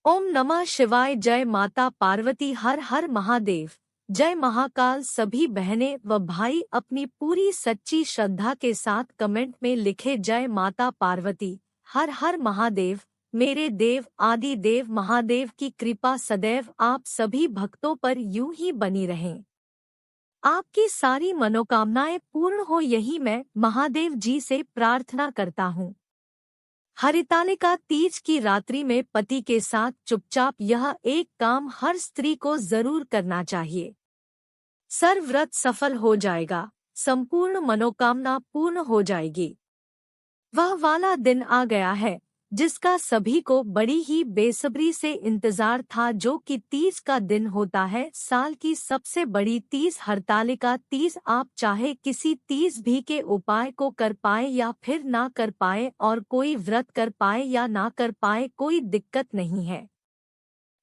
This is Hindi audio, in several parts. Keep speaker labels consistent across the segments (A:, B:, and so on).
A: ओम नमः शिवाय। जय माता पार्वती। हर हर महादेव। जय महाकाल। सभी बहनें व भाई अपनी पूरी सच्ची श्रद्धा के साथ कमेंट में लिखे जय माता पार्वती। हर हर महादेव। मेरे देव आदि देव महादेव की कृपा सदैव आप सभी भक्तों पर यूं ही बनी रहे। आपकी सारी मनोकामनाएं पूर्ण हो, यही मैं महादेव जी से प्रार्थना करता हूँ। हरितालिका तीज की रात्रि में पति के साथ चुपचाप यह एक काम हर स्त्री को जरूर करना चाहिए। सर्वव्रत सफल हो जाएगा, संपूर्ण मनोकामना पूर्ण हो जाएगी। वह वाला दिन आ गया है जिसका सभी को बड़ी ही बेसब्री से इंतजार था, जो कि तीज का दिन होता है। साल की सबसे बड़ी तीज हरतालिका तीज। आप चाहे किसी तीज भी के उपाय को कर पाए या फिर ना कर पाए, और कोई व्रत कर पाए या ना कर पाए, कोई दिक्कत नहीं है।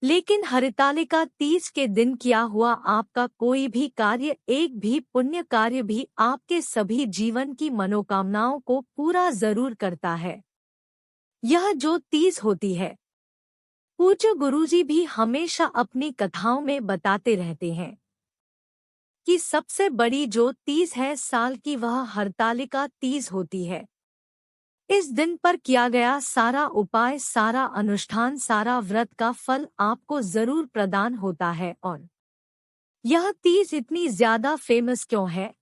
A: लेकिन हरितालिका तीज के दिन किया हुआ आपका कोई भी कार्य, एक भी पुण्य कार्य भी आपके सभी जीवन की मनोकामनाओं को पूरा जरूर करता है। यह जो तीज होती है, पूज्य गुरुजी भी हमेशा अपनी कथाओं में बताते रहते हैं कि सबसे बड़ी जो तीज है साल की, वह हरतालिका तीज होती है। इस दिन पर किया गया सारा उपाय, सारा अनुष्ठान, सारा व्रत का फल आपको जरूर प्रदान होता है। और यह तीज इतनी ज्यादा फेमस क्यों है,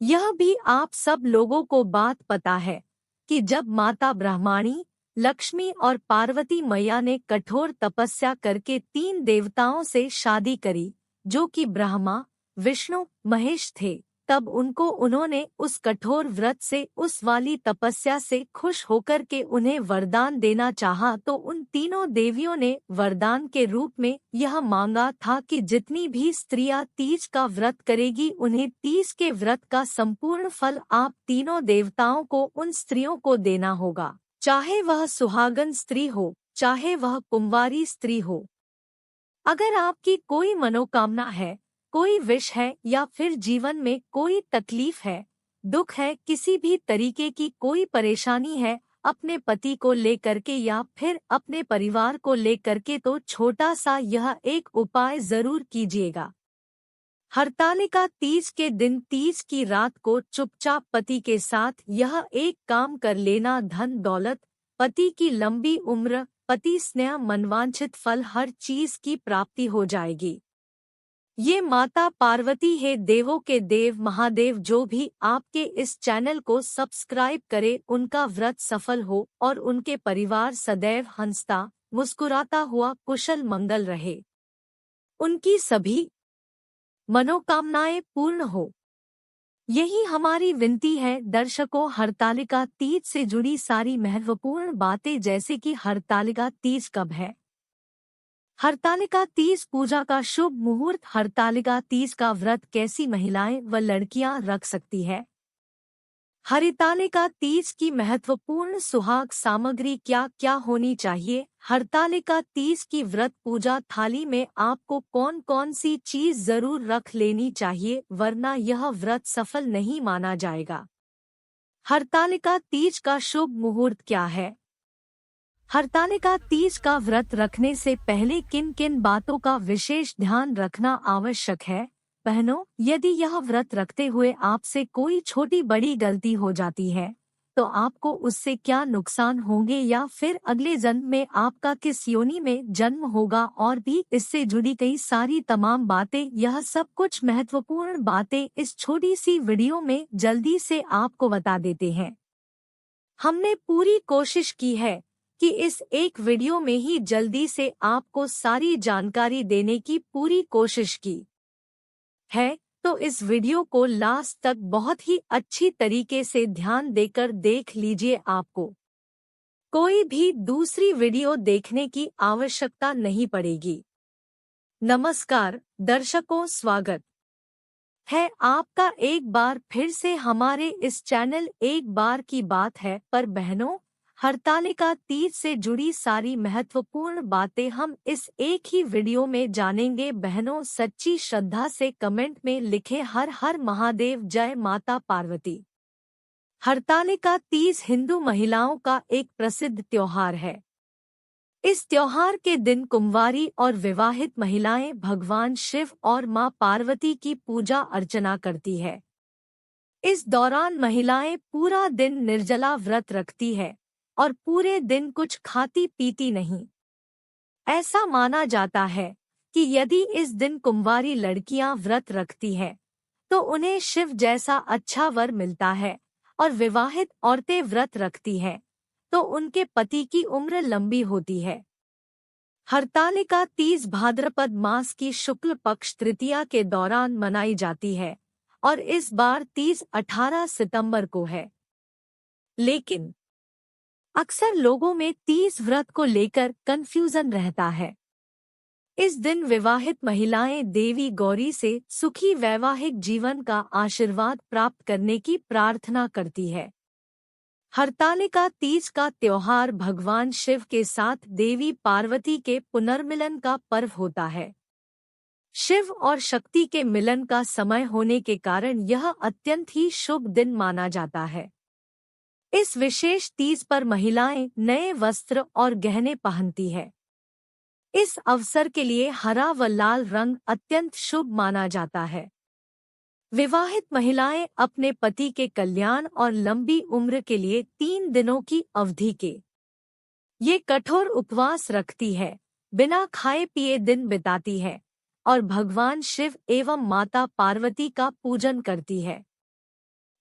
A: यह भी आप सब लोगों को बात पता है कि जब माता ब्रह्माणी, लक्ष्मी और पार्वती मैया ने कठोर तपस्या करके 3 देवताओं से शादी करी, जो कि ब्रह्मा, विष्णु, महेश थे, तब उन्होंने उस कठोर व्रत से, उस वाली तपस्या से खुश होकर के उन्हें वरदान देना चाहा। तो उन तीनों देवियों ने वरदान के रूप में यह मांगा था कि जितनी भी स्त्रियां तीज का व्रत करेगी, उन्हें तीज के व्रत का संपूर्ण फल आप तीनों देवताओं को उन स्त्रियों को देना होगा, चाहे वह सुहागन स्त्री हो, चाहे वह कुंवारी स्त्री हो। अगर आपकी कोई मनोकामना है, कोई विश है, या फिर जीवन में कोई तकलीफ है, दुख है, किसी भी तरीके की कोई परेशानी है, अपने पति को लेकर के या फिर अपने परिवार को लेकर के, तो छोटा सा यह एक उपाय जरूर कीजिएगा। हरतालिका तीज के दिन, तीज की रात को चुपचाप पति के साथ यह एक काम कर लेना। धन दौलत, पति की लंबी उम्र, पति स्नेह, मनवांछित फल, हर चीज की प्राप्ति हो जाएगी। ये माता पार्वती है, देवों के देव महादेव जो भी आपके इस चैनल को सब्सक्राइब करे, उनका व्रत सफल हो और उनके परिवार सदैव हंसता मुस्कुराता हुआ कुशल मंगल रहे, उनकी सभी मनोकामनाएं पूर्ण हो, यही हमारी विनती है। दर्शकों, हरतालिका तीज से जुड़ी सारी महत्वपूर्ण बातें, जैसे कि हरतालिका तीज कब है, हरतालिका तीज पूजा का शुभ मुहूर्त, हरतालिका तीज का व्रत कैसी महिलाएं व लड़कियां रख सकती है, हरतालिका तीज की महत्वपूर्ण सुहाग सामग्री क्या क्या होनी चाहिए, हरतालिका तीज की व्रत पूजा थाली में आपको कौन कौन सी चीज जरूर रख लेनी चाहिए, वरना यह व्रत सफल नहीं माना जाएगा। हरतालिका तीज का शुभ मुहूर्त क्या है, हरतालिका तीज का व्रत रखने से पहले किन किन बातों का विशेष ध्यान रखना आवश्यक है। बहनों, यदि यह व्रत रखते हुए आपसे कोई छोटी बड़ी गलती हो जाती है, तो आपको उससे क्या नुकसान होंगे, या फिर अगले जन्म में आपका किस योनि में जन्म होगा, और भी इससे जुड़ी कई सारी तमाम बातें, यह सब कुछ महत्वपूर्ण बातें इस छोटी सी वीडियो में जल्दी से आपको बता देते हैं। हमने पूरी कोशिश की है कि इस एक वीडियो में ही जल्दी से आपको सारी जानकारी देने की पूरी कोशिश की है, तो इस वीडियो को लास्ट तक बहुत ही अच्छी तरीके से ध्यान देकर देख लीजिए। आपको कोई भी दूसरी वीडियो देखने की आवश्यकता नहीं पड़ेगी। नमस्कार दर्शकों, स्वागत है आपका एक बार फिर से हमारे इस चैनल एक बार की बात है पर। बहनों, हरतालिका तीज से जुड़ी सारी महत्वपूर्ण बातें हम इस एक ही वीडियो में जानेंगे। बहनों, सच्ची श्रद्धा से कमेंट में लिखे हर हर महादेव, जय माता पार्वती। हरतालिका तीज हिंदू महिलाओं का एक प्रसिद्ध त्योहार है। इस त्योहार के दिन कुंवारी और विवाहित महिलाएं भगवान शिव और मां पार्वती की पूजा अर्चना करती है। इस दौरान महिलाएं पूरा दिन निर्जला व्रत रखती है और पूरे दिन कुछ खाती पीती नहीं। ऐसा माना जाता है कि यदि इस दिन कुंवारी लड़कियां व्रत रखती है तो उन्हें शिव जैसा अच्छा वर मिलता है, और विवाहित औरतें व्रत रखती हैं तो उनके पति की उम्र लंबी होती है। हरतालिका तीज भाद्रपद मास की शुक्ल पक्ष तृतीया के दौरान मनाई जाती है और इस बार तीज 18 सितंबर को है। लेकिन अक्सर लोगों में तीज व्रत को लेकर कंफ्यूजन रहता है। इस दिन विवाहित महिलाएं देवी गौरी से सुखी वैवाहिक जीवन का आशीर्वाद प्राप्त करने की प्रार्थना करती है। हरतालिका तीज का त्योहार भगवान शिव के साथ देवी पार्वती के पुनर्मिलन का पर्व होता है। शिव और शक्ति के मिलन का समय होने के कारण यह अत्यंत ही शुभ दिन माना जाता है। इस विशेष तीज पर महिलाएं नए वस्त्र और गहने पहनती है। इस अवसर के लिए हरा व लाल रंग अत्यंत शुभ माना जाता है। विवाहित महिलाएं अपने पति के कल्याण और लंबी उम्र के लिए 3 दिनों की अवधि के ये कठोर उपवास रखती है, बिना खाए पिए दिन बिताती है और भगवान शिव एवं माता पार्वती का पूजन करती है।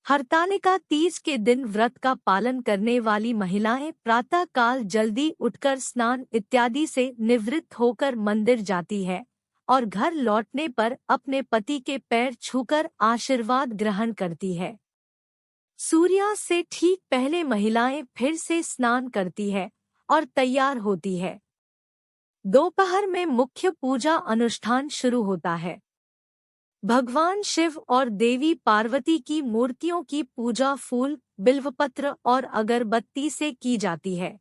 A: हरतालिका तीज के दिन व्रत का पालन करने वाली महिलाएं प्रातः काल जल्दी उठकर स्नान इत्यादि से निवृत्त होकर मंदिर जाती है और घर लौटने पर अपने पति के पैर छूकर आशीर्वाद ग्रहण करती है। सूर्यास्त से ठीक पहले महिलाएं फिर से स्नान करती है और तैयार होती है। दोपहर में मुख्य पूजा अनुष्ठान शुरू होता है। भगवान शिव और देवी पार्वती की मूर्तियों की पूजा फूल, बिल्वपत्र और अगरबत्ती से की जाती है।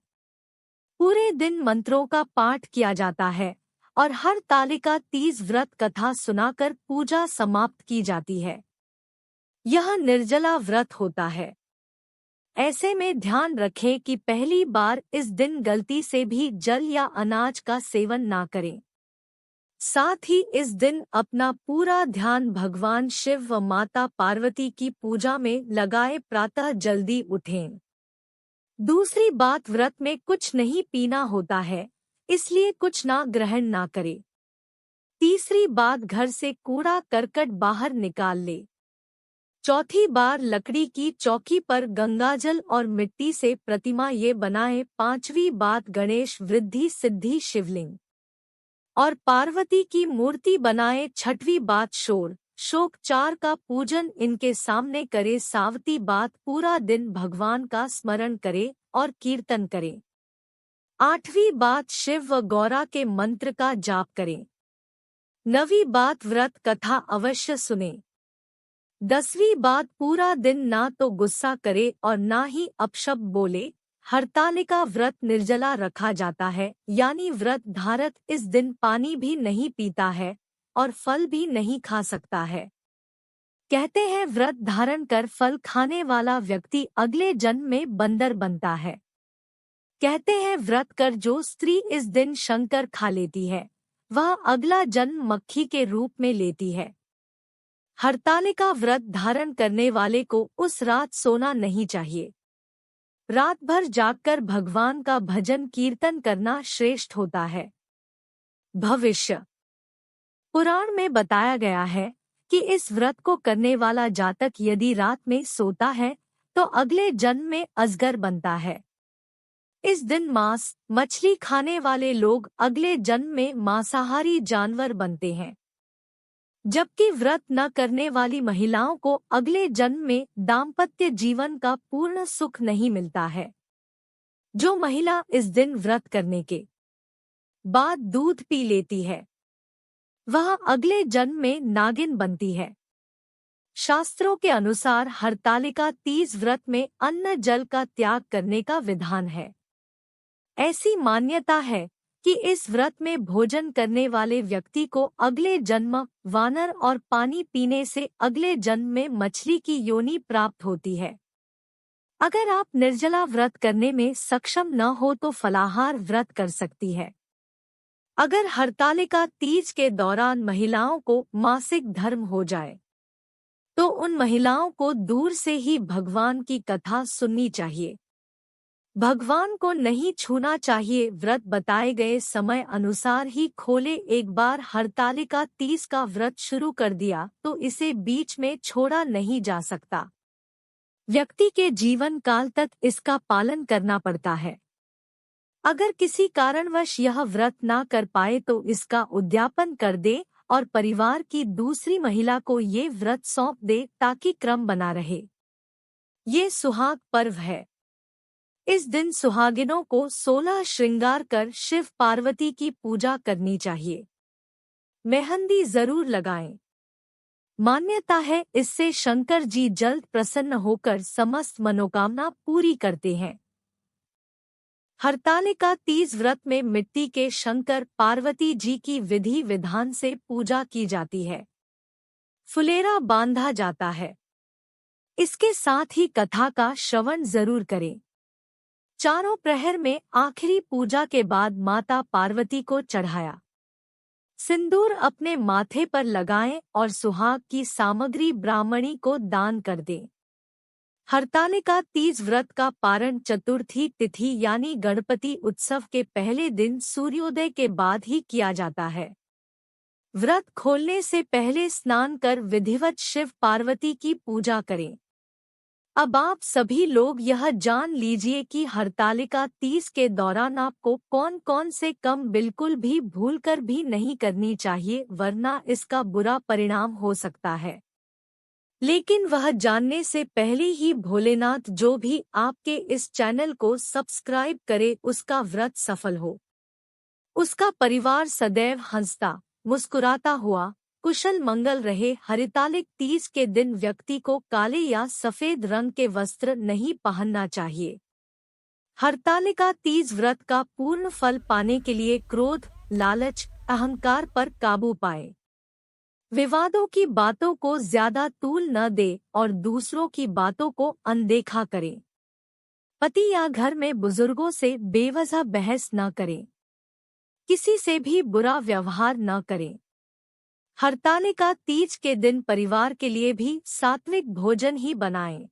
A: पूरे दिन मंत्रों का पाठ किया जाता है और हरतालिका तीज व्रत कथा सुनाकर पूजा समाप्त की जाती है। यह निर्जला व्रत होता है। ऐसे में ध्यान रखें कि पहली बार इस दिन गलती से भी जल या अनाज का सेवन ना करें। साथ ही इस दिन अपना पूरा ध्यान भगवान शिव व माता पार्वती की पूजा में लगाए, प्रातः जल्दी उठें। दूसरी बात, व्रत में कुछ नहीं पीना होता है, इसलिए कुछ ना ग्रहण ना करे। तीसरी बात, घर से कूड़ा करकट बाहर निकाल ले। चौथी बार, लकड़ी की चौकी पर गंगाजल और मिट्टी से प्रतिमा ये बनाए। पांचवी बात, गणेश, वृद्धि, सिद्धि, शिवलिंग और पार्वती की मूर्ति बनाए। छठवीं बात, शोर शोक 4 का पूजन इनके सामने करे। सातवीं बात, पूरा दिन भगवान का स्मरण करे और कीर्तन करे। 8वीं बात, शिव व गौरा के मंत्र का जाप करें। 9वीं बात, व्रत कथा अवश्य सुने। 10वीं बात, पूरा दिन ना तो गुस्सा करे और ना ही अपशब्द बोले। हरतालिका व्रत निर्जला रखा जाता है, यानी व्रत धारक इस दिन पानी भी नहीं पीता है और फल भी नहीं खा सकता है। कहते हैं व्रत धारण कर फल खाने वाला व्यक्ति अगले जन्म में बंदर बनता है। कहते हैं व्रत कर जो स्त्री इस दिन शंकर खा लेती है, वह अगला जन्म मक्खी के रूप में लेती है। हरतालिका व्रत धारण करने वाले को उस रात सोना नहीं चाहिए। रात भर जागकर भगवान का भजन कीर्तन करना श्रेष्ठ होता है। भविष्य पुराण में बताया गया है कि इस व्रत को करने वाला जातक यदि रात में सोता है तो अगले जन्म में अजगर बनता है। इस दिन मांस मछली खाने वाले लोग अगले जन्म में मांसाहारी जानवर बनते हैं, जबकि व्रत न करने वाली महिलाओं को अगले जन्म में दाम्पत्य जीवन का पूर्ण सुख नहीं मिलता है। जो महिला इस दिन व्रत करने के बाद दूध पी लेती है, वह अगले जन्म में नागिन बनती है। शास्त्रों के अनुसार हरतालिका तीज व्रत में अन्न जल का त्याग करने का विधान है। ऐसी मान्यता है कि इस व्रत में भोजन करने वाले व्यक्ति को अगले जन्म वानर और पानी पीने से अगले जन्म में मछली की योनि प्राप्त होती है। अगर आप निर्जला व्रत करने में सक्षम न हो तो फलाहार व्रत कर सकती है। अगर हरतालिका तीज के दौरान महिलाओं को मासिक धर्म हो जाए तो उन महिलाओं को दूर से ही भगवान की कथा सुननी चाहिए। भगवान को नहीं छूना चाहिए। व्रत बताए गए समय अनुसार ही खोले। एक बार हरतालिका तीज का व्रत शुरू कर दिया तो इसे बीच में छोड़ा नहीं जा सकता। व्यक्ति के जीवन काल तक इसका पालन करना पड़ता है। अगर किसी कारणवश यह व्रत ना कर पाए तो इसका उद्यापन कर दे और परिवार की दूसरी महिला को ये व्रत सौंप दे ताकि क्रम बना रहे। ये सुहाग पर्व है। इस दिन सुहागिनों को 16 श्रृंगार कर शिव पार्वती की पूजा करनी चाहिए। मेहंदी जरूर लगाएं। मान्यता है इससे शंकर जी जल्द प्रसन्न होकर समस्त मनोकामना पूरी करते हैं। हरतालिका तीज व्रत में मिट्टी के शंकर पार्वती जी की विधि विधान से पूजा की जाती है। फुलेरा बांधा जाता है। इसके साथ ही कथा का श्रवण जरूर करें। चारों प्रहर में आखिरी पूजा के बाद माता पार्वती को चढ़ाया सिंदूर अपने माथे पर लगाएं और सुहाग की सामग्री ब्राह्मणी को दान कर दें। हरतालिका तीज व्रत का पारण चतुर्थी तिथि यानी गणपति उत्सव के पहले दिन सूर्योदय के बाद ही किया जाता है। व्रत खोलने से पहले स्नान कर विधिवत शिव पार्वती की पूजा करें। अब आप सभी लोग यह जान लीजिए कि हरतालिका तीज के दौरान आपको कौन कौन से काम बिल्कुल भी भूलकर भी नहीं करनी चाहिए, वरना इसका बुरा परिणाम हो सकता है। लेकिन वह जानने से पहले ही भोलेनाथ जो भी आपके इस चैनल को सब्सक्राइब करे उसका व्रत सफल हो, उसका परिवार सदैव हंसता मुस्कुराता हुआ कुशल मंगल रहे। हरतालिक तीज के दिन व्यक्ति को काले या सफेद रंग के वस्त्र नहीं पहनना चाहिए। हरतालिका तीज व्रत का पूर्ण फल पाने के लिए क्रोध, लालच, अहंकार पर काबू पाए। विवादों की बातों को ज्यादा तूल न दे और दूसरों की बातों को अनदेखा करें। पति या घर में बुजुर्गों से बेवजह बहस न करें। किसी से भी बुरा व्यवहार न करें। हरतालिका तीज के दिन परिवार के लिए भी सात्विक भोजन ही बनाएं।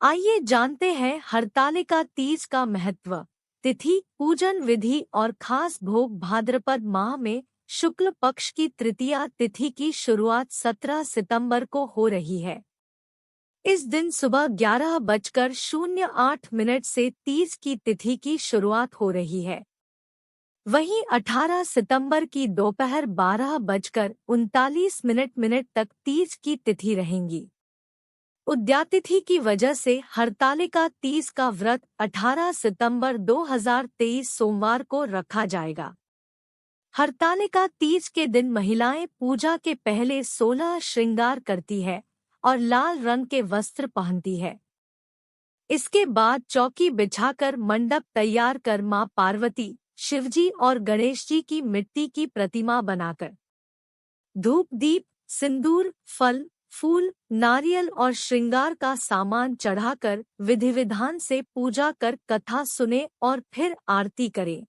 A: आइए जानते हैं हरतालिका तीज का महत्व, तिथि, पूजन विधि और खास भोग। भाद्रपद माह में शुक्ल पक्ष की तृतीया तिथि की शुरुआत 17 सितंबर को हो रही है। इस दिन सुबह 11:08 से तीज की तिथि की शुरुआत हो रही है। वहीं 18 सितंबर की दोपहर 12:39 तक तीज की तिथि रहेंगी। उद्यातिथि की वजह से हरतालिका तीज का व्रत 18 सितंबर 2023 सोमवार को रखा जाएगा। हरतालिका तीज के दिन महिलाएं पूजा के पहले 16 श्रृंगार करती है और लाल रंग के वस्त्र पहनती है। इसके बाद चौकी बिछाकर मंडप तैयार कर मां पार्वती, शिवजी और गणेश जी की मिट्टी की प्रतिमा बनाकर धूप, दीप, सिंदूर, फल, फूल, नारियल और श्रृंगार का सामान चढ़ाकर विधि विधान से पूजा कर कथा सुने और फिर आरती करें।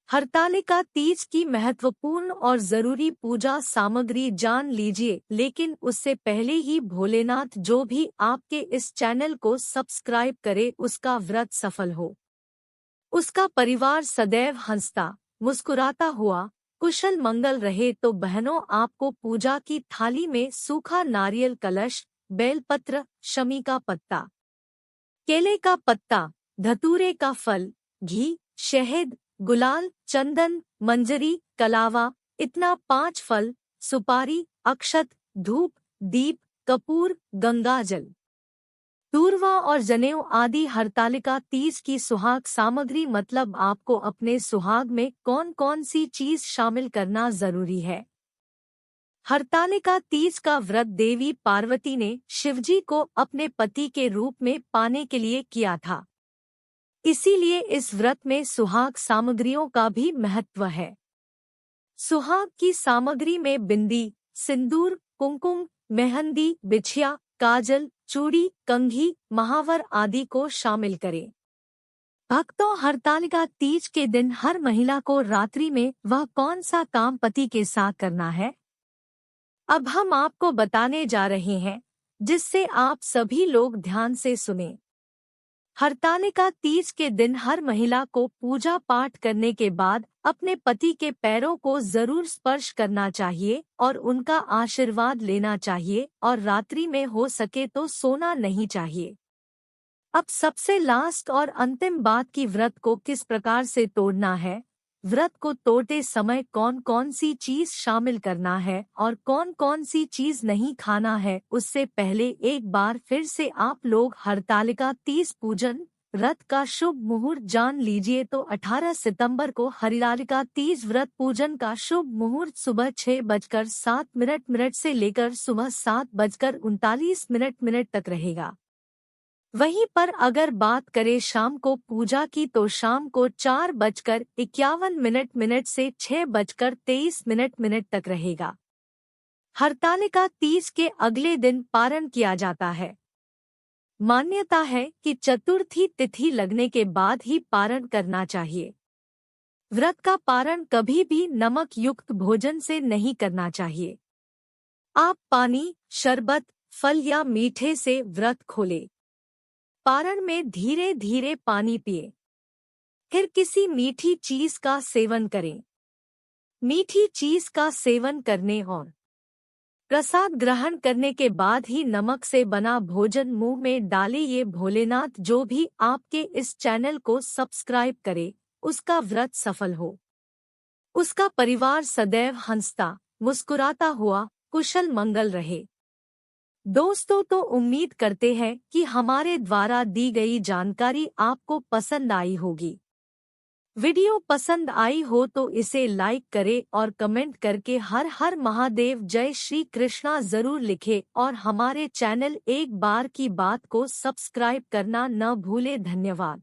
A: हरतालिका तीज की महत्वपूर्ण और जरूरी पूजा सामग्री जान लीजिए, लेकिन उससे पहले ही भोलेनाथ जो भी आपके इस चैनल को सब्सक्राइब करे उसका व्रत सफल हो, उसका परिवार सदैव हंसता मुस्कुराता हुआ कुशल मंगल रहे। तो बहनों, आपको पूजा की थाली में सूखा नारियल कलश, बेलपत्र, शमी का पत्ता, केले का पत्ता, धतूरे का फल, घी, शहद, गुलाल, चंदन, मंजरी, कलावा, इतना 5 फल, सुपारी, अक्षत, धूप, दीप, कपूर, गंगाजल, दूर्वा और जनेऊ आदि हरतालिका तीज की सुहाग सामग्री। मतलब आपको अपने सुहाग में कौन कौन सी चीज शामिल करना जरूरी है। हरतालिका तीज का व्रत देवी पार्वती ने शिवजी को अपने पति के रूप में पाने के लिए किया था। इसीलिए इस व्रत में सुहाग सामग्रियों का भी महत्व है। सुहाग की सामग्री में बिंदी, सिंदूर, कुमकुम, मेहंदी, बिछिया, काजल, चूड़ी, कंघी, महावर आदि को शामिल करें। भक्तों, हरतालिका तीज के दिन हर महिला को रात्रि में वह कौन सा काम पति के साथ करना है, अब हम आपको बताने जा रहे हैं, जिससे आप सभी लोग ध्यान से सुनें। हरतालिका तीज के दिन हर महिला को पूजा पाठ करने के बाद अपने पति के पैरों को जरूर स्पर्श करना चाहिए और उनका आशीर्वाद लेना चाहिए और रात्रि में हो सके तो सोना नहीं चाहिए। अब सबसे लास्ट और अंतिम बात की व्रत को किस प्रकार से तोड़ना है, व्रत को तोड़ते समय कौन कौन सी चीज शामिल करना है और कौन कौन सी चीज नहीं खाना है, उससे पहले एक बार फिर से आप लोग हरतालिका तीज पूजन व्रत का शुभ मुहूर्त जान लीजिए। तो 18 सितंबर को हरतालिका तीज व्रत पूजन का शुभ मुहूर्त सुबह 6:07 से लेकर सुबह 7:39 तक रहेगा। वहीं पर अगर बात करें शाम को पूजा की तो शाम को 4:51 से 6:23 तक रहेगा। हरतालिका तीज के अगले दिन पारण किया जाता है। मान्यता है कि चतुर्थी तिथि लगने के बाद ही पारण करना चाहिए। व्रत का पारण कभी भी नमक युक्त भोजन से नहीं करना चाहिए। आप पानी, शरबत, फल या मीठे से व्रत खोलें। पारण में धीरे धीरे पानी पिए, फिर किसी मीठी चीज का सेवन करें। मीठी चीज का सेवन करने और प्रसाद ग्रहण करने के बाद ही नमक से बना भोजन मुंह में डाले। ये भोलेनाथ जो भी आपके इस चैनल को सब्सक्राइब करे, उसका व्रत सफल हो, उसका परिवार सदैव हंसता मुस्कुराता हुआ कुशल मंगल रहे। दोस्तों, तो उम्मीद करते हैं कि हमारे द्वारा दी गई जानकारी आपको पसंद आई होगी। वीडियो पसंद आई हो तो इसे लाइक करें और कमेंट करके हर हर महादेव जय श्री कृष्णा जरूर लिखें और हमारे चैनल एक बार की बात को सब्सक्राइब करना न भूले। धन्यवाद।